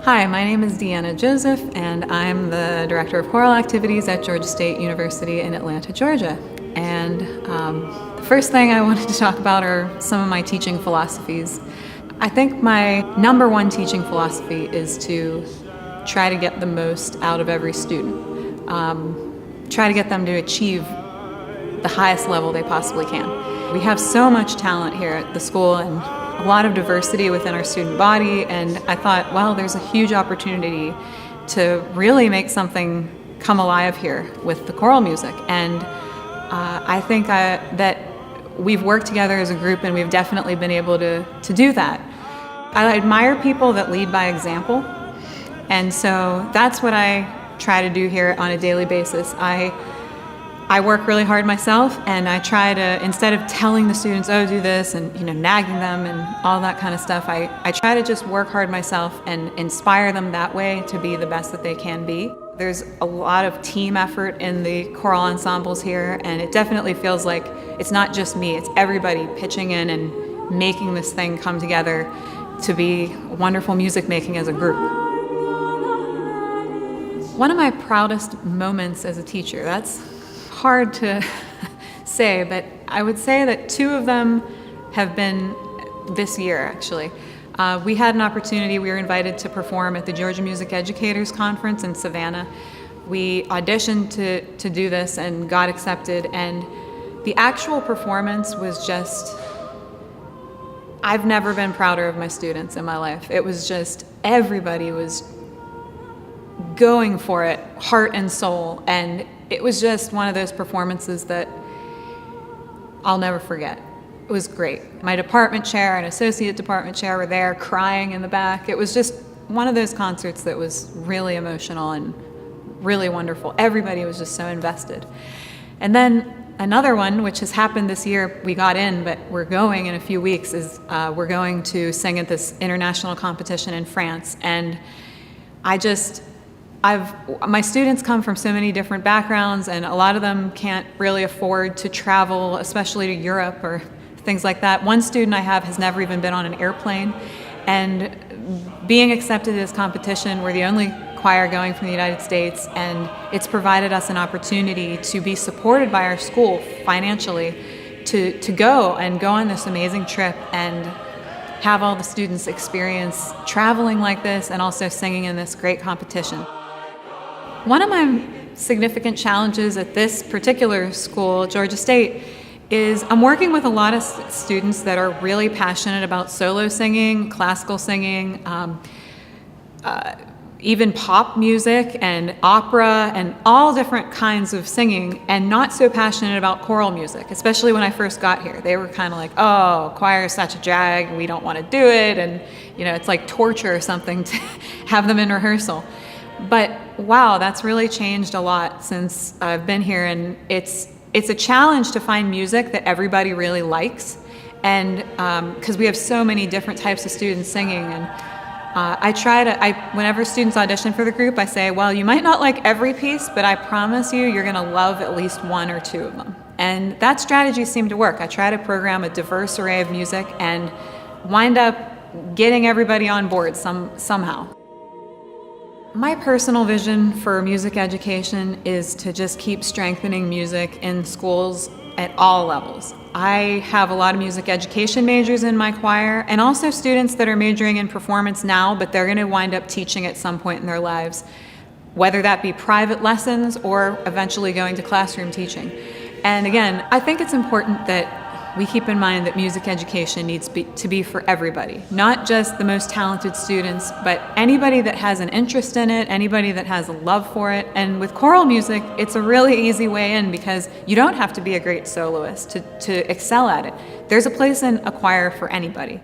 Hi, my name is Deanna Joseph, and I'm the Director of Choral Activities at Georgia State University in Atlanta, Georgia. And the first thing I wanted to talk about are some of my teaching philosophies. I think my number one teaching philosophy is to try to get the most out of every student. Try to get them to achieve the highest level they possibly can. We have so much talent here at the school and a lot of diversity within our student body, and I thought, well, there's a huge opportunity to really make something come alive here with the choral music. And I think that we've worked together as a group, and we've definitely been able to do that. I admire people that lead by example, and so that's what I try to do here on a daily basis. I work really hard myself, and I try to, instead of telling the students, oh, do this, and nagging them and all that kind of stuff, I try to just work hard myself and inspire them that way to be the best that they can be. There's a lot of team effort in the choral ensembles here, and it definitely feels like it's not just me, it's everybody pitching in and making this thing come together to be wonderful music making as a group. One of my proudest moments as a teacher, that's hard to say, but I would say that two of them have been this year, actually. We had an opportunity, we were invited to perform at the Georgia Music Educators Conference in Savannah. We auditioned to do this and got accepted, and the actual performance was just, I've never been prouder of my students in my life. It was just, everybody was going for it, heart and soul, and it was just one of those performances that I'll never forget. It was great. My department chair and associate department chair were there crying in the back. It was just one of those concerts that was really emotional and really wonderful. Everybody was just so invested. And then another one, which has happened this year, we got in, but we're going in a few weeks, is we're going to sing at this international competition in France. And my students come from so many different backgrounds, and a lot of them can't really afford to travel, especially to Europe or things like that. One student I have has never even been on an airplane, and being accepted to this competition, we're the only choir going from the United States, and it's provided us an opportunity to be supported by our school financially to go on this amazing trip and have all the students experience traveling like this and also singing in this great competition. One of my significant challenges at this particular school, Georgia State, is I'm working with a lot of students that are really passionate about solo singing, classical singing, even pop music and opera and all different kinds of singing, and not so passionate about choral music, especially when I first got here. They were kind of like, oh, choir is such a drag, we don't want to do it, and it's like torture or something to have them in rehearsal. But wow, that's really changed a lot since I've been here, and it's a challenge to find music that everybody really likes, and because we have so many different types of students singing, and whenever students audition for the group, I say, well, you might not like every piece, but I promise you're going to love at least one or two of them. And that strategy seemed to work. I try to program a diverse array of music and wind up getting everybody on board somehow. My personal vision for music education is to just keep strengthening music in schools at all levels. I have a lot of music education majors in my choir, and also students that are majoring in performance now, but they're going to wind up teaching at some point in their lives, whether that be private lessons or eventually going to classroom teaching. And again, I think it's important that we keep in mind that music education needs to be for everybody, not just the most talented students, but anybody that has an interest in it, anybody that has a love for it. And with choral music, it's a really easy way in because you don't have to be a great soloist to excel at it. There's a place in a choir for anybody.